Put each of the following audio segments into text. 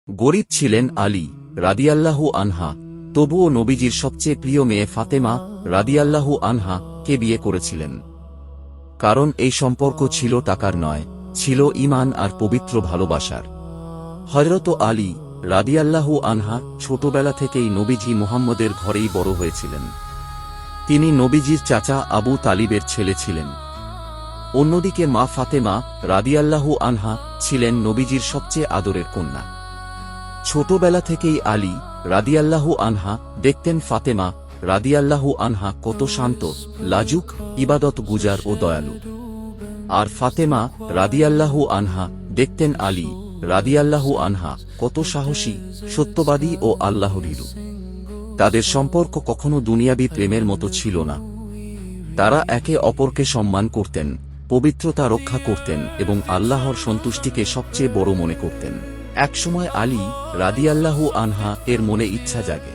গরিব ছিলেন আলী রাদিয়াল্লাহু আনহা, তবুও নবীজির সবচেয়ে প্রিয় মেয়ে ফাতেমা রাদিয়াল্লাহু আনহা কে বিয়ে করেছিলেন। কারণ এই সম্পর্ক ছিল টাকার নয়, ছিল ঈমান আর পবিত্র ভালোবাসার। হযরত আলী রাদিয়াল্লাহু আনহা ছোটবেলা থেকেই নবীজি মুহাম্মদের ঘরেই বড় হয়েছিলেন। তিনি নবীজির চাচা আবু তালিবের ছেলে ছিলেন। অন্যদিকে মা ফাতেমা রাদিয়াল্লাহু আনহা ছিলেন নবীজির সবচেয়ে আদরের কন্যা। ছোটবেলা থেকেই আলী রাদিয়াল্লাহু আনহা দেখতেন ফাতেমা রাদিয়াল্লাহু আনহা কত শান্ত, লাজুক, ইবাদত গুজার ও দয়ালু। আর ফাতেমা রাদিয়াল্লাহু আনহা দেখতেন আলী রাদিয়াল্লাহু আনহা কত সাহসী, সত্যবাদী ও আল্লাহভীরু। তাদের সম্পর্ক কখনো দুনিয়াবী প্রেমের মতো ছিল না। তারা একে অপরকে সম্মান করতেন, পবিত্রতা রক্ষা করতেন এবং আল্লাহর সন্তুষ্টিকে সবচেয়ে বড় মনে করতেন। একসময় আলী রাদিয়াল্লাহু আনহা এর মনে ইচ্ছা জাগে,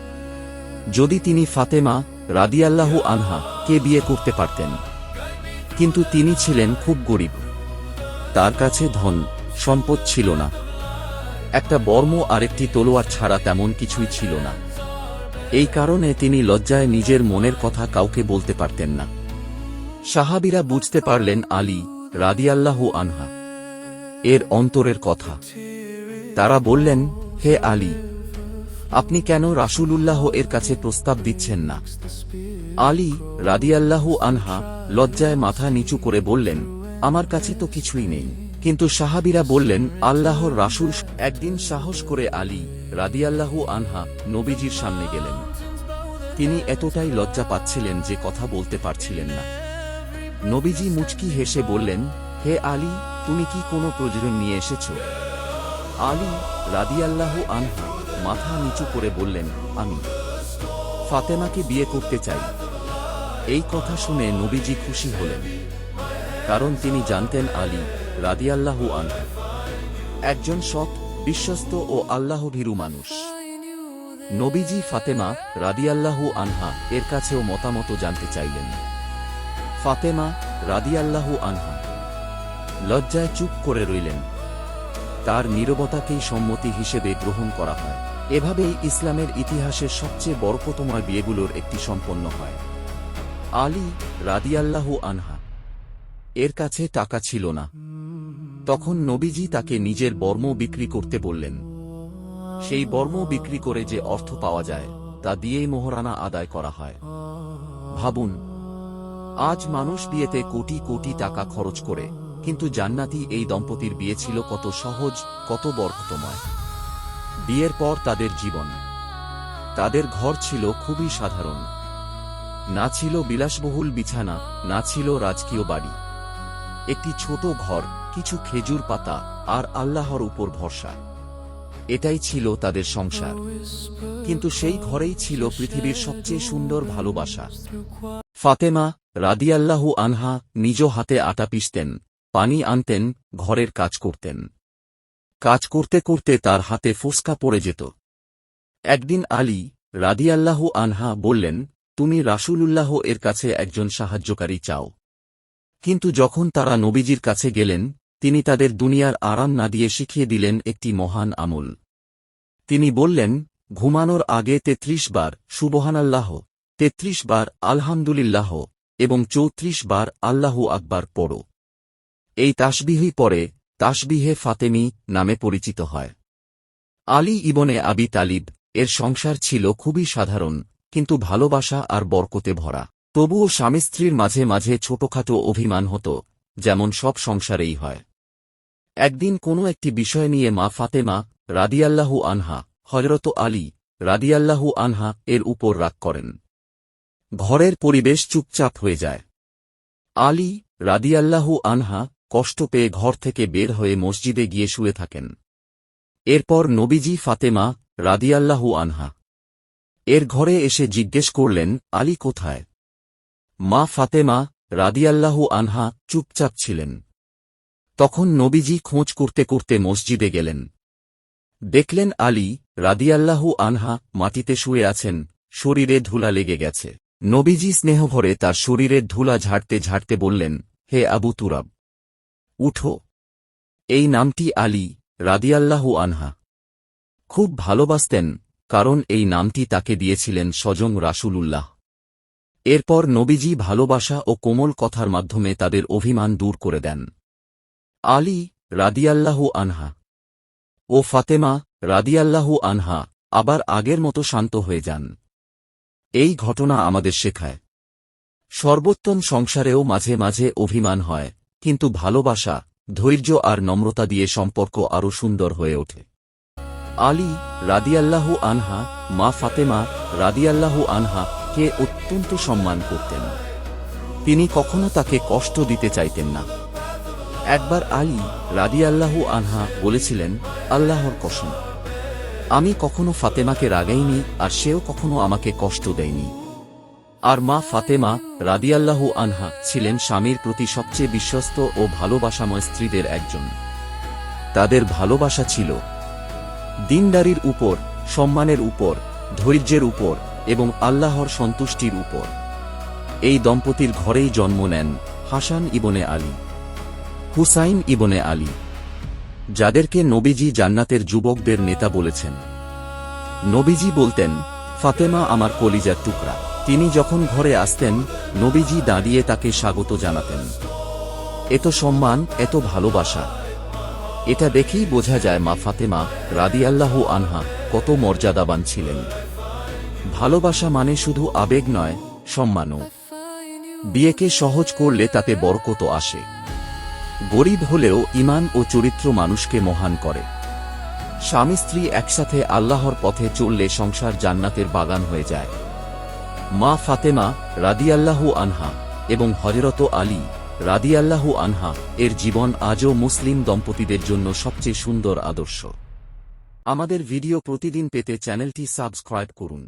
যদি তিনি ফাতেমা রাদিয়াল্লাহু আনহা কে বিয়ে করতে পারতেন। কিন্তু তিনি ছিলেন খুব গরিব, তার কাছে ধন সম্পদ ছিল না। একটা বর্ম আর একটি তলোয়ার ছাড়া তেমন কিছুই ছিল না। এই কারণে তিনি লজ্জায় নিজের মনের কথা কাউকে বলতে পারতেন না। সাহাবীরা বুঝতে পারলেন আলী রাদিয়াল্লাহু আনহা এর অন্তরের কথা। তারা বললেন, হে আলী, আপনি কেন রাসূলুল্লাহ এর কাছে প্রস্তাব দিচ্ছেন না? আলী রাদিয়াল্লাহু আনহা লজ্জায় মাথা নিচু করে বললেন, আমার কাছে তো কিছুই নেই। কিন্তু সাহাবীরা বললেন, আল্লাহর রাসূল। একদিন সাহস করে আলী রাদিয়াল্লাহু আনহা নবীজির সামনে গেলেন। তিনি এতটাই লজ্জা পাচ্ছিলেন যে কথা বলতে পারছিলেন না। নবীজি মুচকি হেসে বললেন, হে আলী, তুমি কি কোনো প্রয়োজন নিয়ে এসেছ? আলী রাদিয়াল্লাহু আনহা মাথা নিচু করে বললেন, আমি ফাতেমাকে বিয়ে করতে চাই। এই কথা শুনে নবীজি খুশি হলেন, কারণ তিনি জানতেন আলী রাদিয়াল্লাহু আনহা একজন সৎ, বিশ্বস্ত ও আল্লাহভীরু মানুষ। নবীজি ফাতেমা রাদিয়াল্লাহু আনহা এর কাছেও মতামত জানতে চাইলেন। ফাতেমা রাদিয়াল্লাহু আনহা লজ্জায় চুপ করে রইলেন। তার নীরবতাকেই সম্মতি হিসেবে গ্রহণ করা হয়। এভাবেই ইসলামের ইতিহাসের সবচেয়ে বরকতময় বিয়েগুলোর একটি সম্পন্ন হয়। আলী রাদিয়াল্লাহু আনহা এর কাছে টাকা ছিল না। তখন নবীজি তাকে নিজের বর্ম বিক্রি করতে বললেন। সেই বর্ম বিক্রি করে যে অর্থ পাওয়া যায় তা দিয়েই মোহরানা আদায় করা হয়। ভাবুন, আজ মানুষ বিয়েতে কোটি কোটি টাকা খরচ করে, কিন্তু জান্নাতি এই দম্পতির বিয়ে ছিল কত সহজ, কত বরকতময়। বিয়ের পর তাদের জীবন, তাদের ঘর ছিল খুবই সাধারণ। না ছিল বিলাসবহুল বিছানা, না ছিল রাজকীয় বাড়ি। একটি ছোট ঘর, কিছু খেজুর পাতা আর আল্লাহর উপর ভরসা। এটাই ছিল তাদের সংসার। কিন্তু সেই ঘরেই ছিল পৃথিবীর সবচেয়ে সুন্দর ভালোবাসা। ফাতেমা রাদিয়াল্লাহু আনহা নিজ হাতে আটা পিষতেন, পানি আনতেন, ঘরের কাজ করতেন। কাজ করতে করতে তার হাতে ফোস্কা পড়ে যেত। একদিন আলী রাদিয়াল্লাহু আনহা বললেন, তুমি রাসূলুল্লাহ এর কাছে একজন সাহায্যকারী চাও। কিন্তু যখন তারা নবীজির কাছে গেলেন, তিনি তাদের দুনিয়ার আরাম না দিয়ে শিখিয়ে দিলেন একটি মহান আমল। তিনি বললেন, ঘুমানোর আগে ৩৩ বার সুবহানাল্লাহ, ৩৩ বার আলহামদুলিল্লাহ এবং ৩৪ বার আল্লাহু আকবার পড়ো। এই তাসবিহই পরে তাসবিহে ফাতেমি নামে পরিচিত হয়। আলী ইবনে আবি তালিব এর সংসার ছিল খুবই সাধারণ, কিন্তু ভালোবাসা আর বরকতে ভরা। তবুও স্বামী স্ত্রীর মাঝে মাঝে ছোটখাটো অভিমান হতো, যেমন সব সংসারেই হয়। একদিন কোনো একটি বিষয় নিয়ে মা ফাতেমা রাদিয়াল্লাহু আনহা হযরত আলী রাদিয়াল্লাহু আনহা এর উপর রাগ করেন। ঘরের পরিবেশ চুপচাপ হয়ে যায়। আলী রাদিয়াল্লাহু আনহা কষ্ট পেয়ে ঘর থেকে বের হয়ে মসজিদে গিয়ে শুয়ে থাকেন। এরপর নবীজি ফাতেমা রাদিয়াল্লাহু আনহা এর ঘরে এসে জিজ্ঞেস করলেন, আলী কোথায়? মা ফাতেমা রাদিয়াল্লাহু আনহা চুপচাপ ছিলেন। তখন নবীজি খোঁজ করতে করতে মসজিদে গেলেন। দেখলেন আলী রাদিয়াল্লাহু আনহা মাটিতে শুয়ে আছেন, শরীরে ধুলা লেগে গেছে। নবীজি স্নেহভরে তার শরীরের ধুলা ঝাড়তে ঝাড়তে বললেন, হে আবু তুরাব, উঠো। এই নামটি আলী রাদিয়াল্লাহু আনহা খুব ভালোবাসতেন, কারণ এই নামটি তাকে দিয়েছিলেন স্বয়ং রাসূলুল্লাহ। এরপর নবীজি ভালোবাসা ও কোমল কথার মাধ্যমে তাদের অভিমান দূর করে দেন। আলী রাদিয়াল্লাহু আনহা ও ফাতেমা রাদিয়াল্লাহু আনহা আবার আগের মতো শান্ত হয়ে যান। এই ঘটনা আমাদের শেখায়, সর্বোত্তম সংসারেও মাঝে মাঝে অভিমান হয়, কিন্তু ভালোবাসা, ধৈর্য আর নম্রতা দিয়ে সম্পর্ক আরও সুন্দর হয়ে ওঠে। আলী রাদিয়াল্লাহু আনহা মা ফাতেমা রাদিয়াল্লাহু আনহা কে অত্যন্ত সম্মান করতেন। তিনি কখনো তাকে কষ্ট দিতে চাইতেন না। একবার আলী রাদিয়াল্লাহু আনহা বলেছিলেন, আল্লাহর কসম, আমি কখনো ফাতেমাকে রাগাইনি আর সেও কখনো আমাকে কষ্ট দেয়নি। আর মা ফাতেমা রাদিয়াল্লাহু আনহা ছিলেন স্বামীর প্রতি সবচেয়ে বিশ্বস্ত ও ভালোবাসাময় স্ত্রীদের একজন। তাদের ভালোবাসা ছিল দিনদারির উপর, সম্মানের উপর, ধৈর্যের উপর এবং আল্লাহর সন্তুষ্টির উপর। এই দম্পতির ঘরেই জন্ম নেন হাসান ইবনে আলী, হুসাইন ইবনে আলী, যাদেরকে নবীজি জান্নাতের যুবকদের নেতা বলেছেন। নবীজি বলতেন, ফাতেমা আমার কলিজার টুকরা। তিনি যখন ঘরে আসতেন, নবীজি দাঁড়িয়ে তাকে স্বাগত জানাতেন। এত সম্মান, এত ভালোবাসা। এটা দেখেই বোঝা যায় মা ফাতেমা রাদিয়াল্লাহু আনহা কত মর্যাদাবান ছিলেন। ভালোবাসা মানে শুধু আবেগ নয়, সম্মানও। বিয়েকে সহজ করলে তাতে বরকত আসে। গরিব হলেও ঈমান ও চরিত্র মানুষকে মহান করে। স্বামী স্ত্রী একসাথে আল্লাহর পথে চললে সংসার জান্নাতের বাগান হয়ে যায়। মা ফাতেমা রাদিয়াল্লাহু আনহা এবং হযরত আলী রাদিয়াল্লাহু আনহা এর জীবন আজও মুসলিম দম্পতিদের জন্য সবচেয়ে সুন্দর আদর্শ। আমাদের ভিডিও প্রতিদিন পেতে চ্যানেলটি সাবস্ক্রাইব করুন।